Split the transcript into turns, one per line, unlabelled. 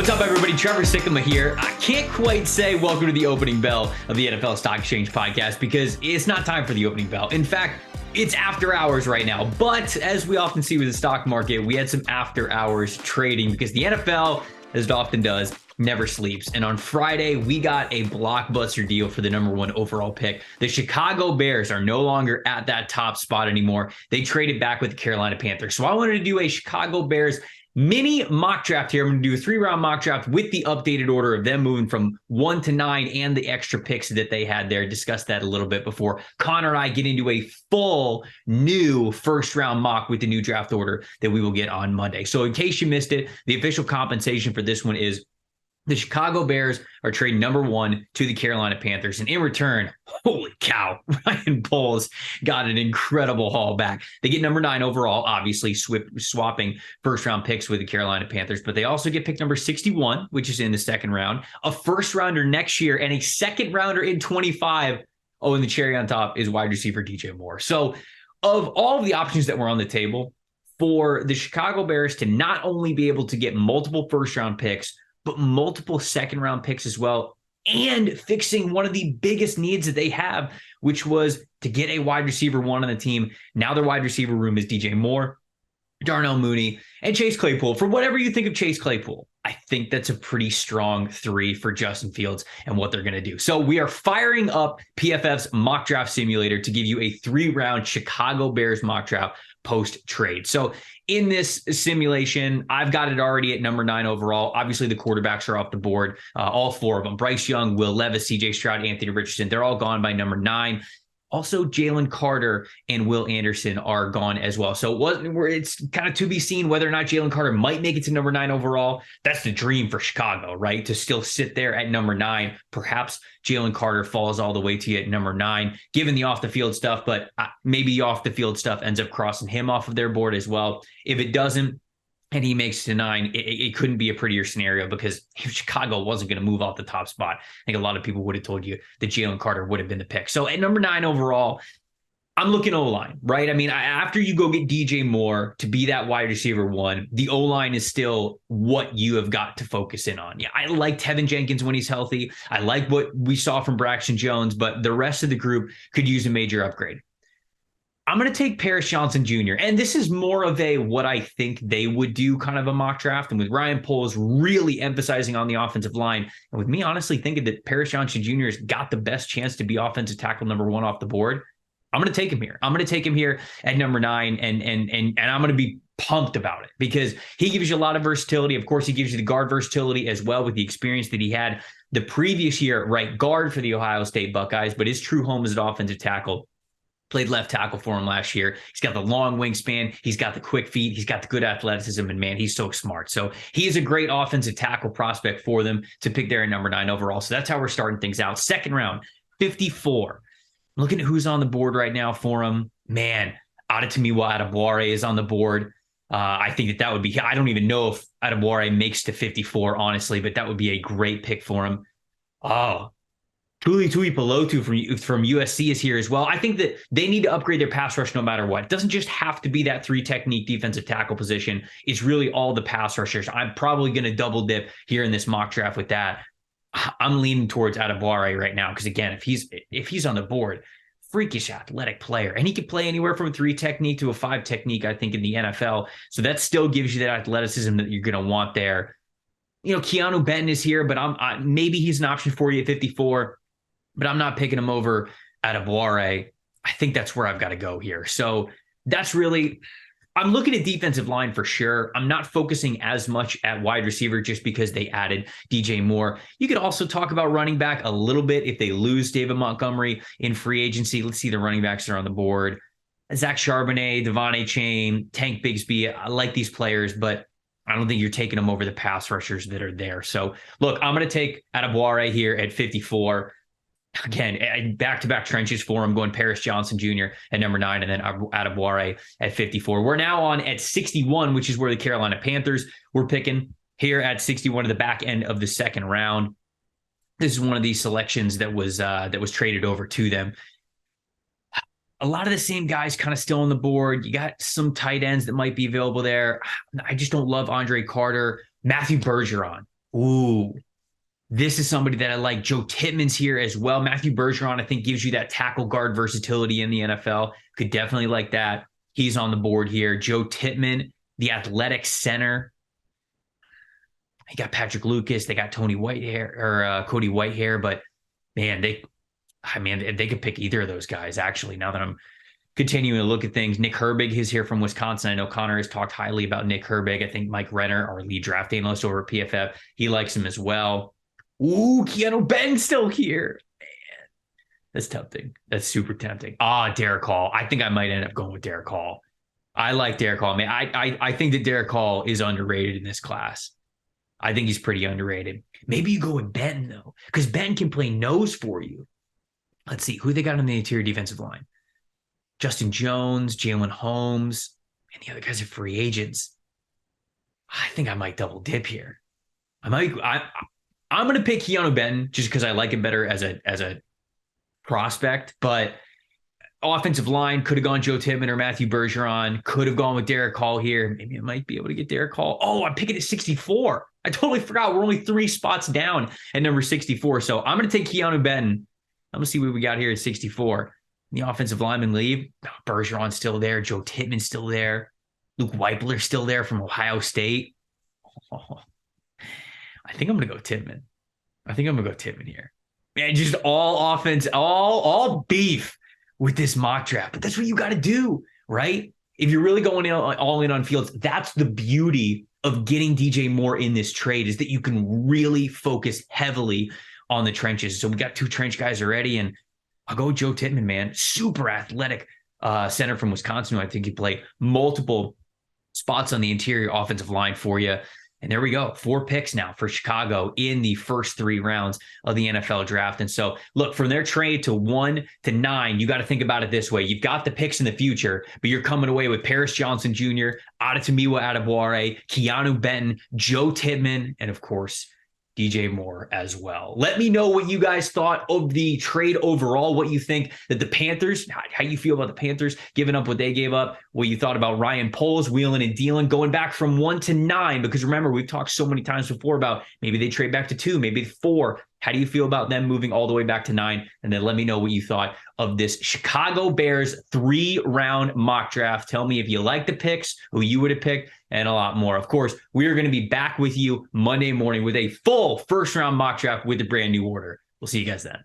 What's up, everybody? Trevor Sikkema here. I can't quite say welcome to the opening bell of the NFL Stock Exchange podcast because it's not time for the opening bell. In fact, it's after hours right now. But as we often see with the stock market, we had some after hours trading because the NFL, as it often does, never sleeps. And on Friday, we got a blockbuster deal for the number one overall pick. The Chicago Bears are no longer at that top spot anymore. They traded back with the Carolina Panthers. So I wanted to do a Chicago Bears mini mock draft here. I'm going to do a 3-round mock draft with the updated order of them moving from 1 to 9 and the extra picks that they had there. Discuss that a little bit before Connor and I get into a full new first-round mock with the new draft order that we will get on Monday. So in case you missed it, the official compensation for this one is the Chicago Bears are trading number 1 to the Carolina Panthers. And in return, holy cow, Ryan Poles got an incredible haul back. They get number 9 overall, obviously swapping first-round picks with the Carolina Panthers. But they also get pick number 61, which is in the second round, a first-rounder next year, and a second-rounder in 25. Oh, and the cherry on top is wide receiver DJ Moore. So of all of the options that were on the table, for the Chicago Bears to not only be able to get multiple first-round picks, but multiple second-round picks as well, and fixing one of the biggest needs that they have, which was to get a wide receiver one on the team. Now their wide receiver room is DJ Moore, Darnell Mooney, and Chase Claypool. For whatever you think of Chase Claypool, I think that's a pretty strong 3 for Justin Fields and what they're going to do. So we are firing up PFF's mock draft simulator to give you a 3-round Chicago Bears mock draft post-trade. So in this simulation, I've got it already at number 9 overall. Obviously, the quarterbacks are off the board, all 4 of them. Bryce Young, Will Levis, CJ Stroud, Anthony Richardson. They're all gone by number 9. Also, Jalen Carter and Will Anderson are gone as well. So it's kind of to be seen whether or not Jalen Carter might make it to number 9 overall. That's the dream for Chicago, right? To still sit there at number 9. Perhaps Jalen Carter falls all the way to you at number 9, given the off-the-field stuff, but maybe off-the-field stuff ends up crossing him off of their board as well. If it doesn't, and he makes it to 9, it couldn't be a prettier scenario because if Chicago wasn't going to move off the top spot, I think a lot of people would have told you that Jalen Carter would have been the pick. So at number 9 overall, I'm looking O-line, right? I mean, after you go get DJ Moore to be that wide receiver 1, the O-line is still what you have got to focus in on. Yeah, I like Tevin Jenkins when he's healthy. I like what we saw from Braxton Jones, but the rest of the group could use a major upgrade. I'm going to take Paris Johnson Jr. And this is more of a what I think they would do kind of a mock draft. And with Ryan Poles really emphasizing on the offensive line, and with me honestly thinking that Paris Johnson Jr. has got the best chance to be offensive tackle number 1 off the board, I'm going to take him here. I'm going to take him here at number 9, and I'm going to be pumped about it because he gives you a lot of versatility. Of course, he gives you the guard versatility as well with the experience that he had the previous year at right guard for the Ohio State Buckeyes, but his true home is at offensive tackle. Played left tackle for him last year. He's got the long wingspan. He's got the quick feet. He's got the good athleticism. And man, he's so smart. So he is a great offensive tackle prospect for them to pick there at number 9 overall. So that's how we're starting things out. Second round, 54. Looking at who's on the board right now for him. Man, Adetomiwa Adebawore is on the board. I think that would be, I don't even know if Adebawore makes to 54, honestly, but that would be a great pick for him. Oh, Tuli Tuipulotu from USC is here as well. I think that they need to upgrade their pass rush no matter what. It doesn't just have to be that 3-technique defensive tackle position. It's really all the pass rushers. I'm probably going to double dip here in this mock draft with that. I'm leaning towards Adebawore right now because, again, if he's on the board, freakish athletic player. And he could play anywhere from a 3-technique to a 5-technique, I think, in the NFL. So that still gives you that athleticism that you're going to want there. You know, Keanu Benton is here, but maybe he's an option for you at 54. But I'm not picking him over Adebawore. I think that's where I've got to go here. So that's really, I'm looking at defensive line for sure. I'm not focusing as much at wide receiver just because they added DJ Moore. You could also talk about running back a little bit if they lose David Montgomery in free agency. Let's see the running backs that are on the board. Zach Charbonnet, Devon Achane, Tank Bigsby. I like these players, but I don't think you're taking them over the pass rushers that are there. So look, I'm going to take Adebawore here at 54. Again, back-to-back trenches for him, going Paris Johnson Jr. at number 9 and then Adebawore at 54. We're now on at 61, which is where the Carolina Panthers were picking here at 61 at the back end of the second round. This is one of these selections that was traded over to them. A lot of the same guys kind of still on the board. You got some tight ends that might be available there. I just don't love Andre Carter. Matthew Bergeron. Ooh, this is somebody that I like. Joe Tittman's here as well. Matthew Bergeron, I think, gives you that tackle guard versatility in the NFL. Could definitely like that. He's on the board here. Joe Tittman, the athletic center. They got Patrick Lucas. They got Tony Whitehair or Cody Whitehair. But man, they could pick either of those guys. Actually, now that I'm continuing to look at things, Nick Herbig is here from Wisconsin. I know Connor has talked highly about Nick Herbig. I think Mike Renner, our lead draft analyst over at PFF, he likes him as well. Ooh, Keanu Benton's still here. Man, that's tempting. That's super tempting. Derek Hall. I think I might end up going with Derek Hall. I like Derek Hall. Man, I think that Derek Hall is underrated in this class. I think he's pretty underrated. Maybe you go with Benton, though, because Benton can play nose for you. Let's see who they got on the interior defensive line. Justin Jones, Jalen Holmes, and the other guys are free agents. I think I might double dip here. I'm going to pick Keanu Benton just because I like him better as a prospect. But offensive line could have gone Joe Tittman or Matthew Bergeron. Could have gone with Derek Hall here. Maybe I might be able to get Derek Hall. Oh, I'm picking at 64. I totally forgot. We're only 3 spots down at number 64. So I'm going to take Keanu Benton. I'm going to see what we got here at 64. The offensive lineman leave. Bergeron's still there. Joe Tittman's still there. Luke Weipler's still there from Ohio State. Oh, I think I'm going to go Tittman. Here. Man, just all offense, all beef with this mock draft. But that's what you got to do, right? If you're really going all in on Fields, that's the beauty of getting DJ Moore in this trade, is that you can really focus heavily on the trenches. So we got 2 trench guys already, and I'll go with Joe Tittman, man. Super athletic center from Wisconsin, who I think he played multiple spots on the interior offensive line for you. And there we go. 4 picks now for Chicago in the first 3 rounds of the NFL draft. And so, look, from their trade to 1 to 9, you got to think about it this way. You've got the picks in the future, but you're coming away with Paris Johnson Jr., Adetomiwa Adebawore, Keanu Benton, Joe Tittman, and, of course, DJ Moore as well. Let me know what you guys thought of the trade overall, what you think that the Panthers, how you feel about the Panthers giving up what they gave up, what you thought about Ryan Poles wheeling and dealing, going back from 1 to 9, because remember, we've talked so many times before about maybe they trade back to 2, maybe 4. How do you feel about them moving all the way back to 9? And then let me know what you thought of this Chicago Bears 3-round mock draft. Tell me if you like the picks, who you would have picked, and a lot more. Of course, we are going to be back with you Monday morning with a full first-round mock draft with the brand new order. We'll see you guys then.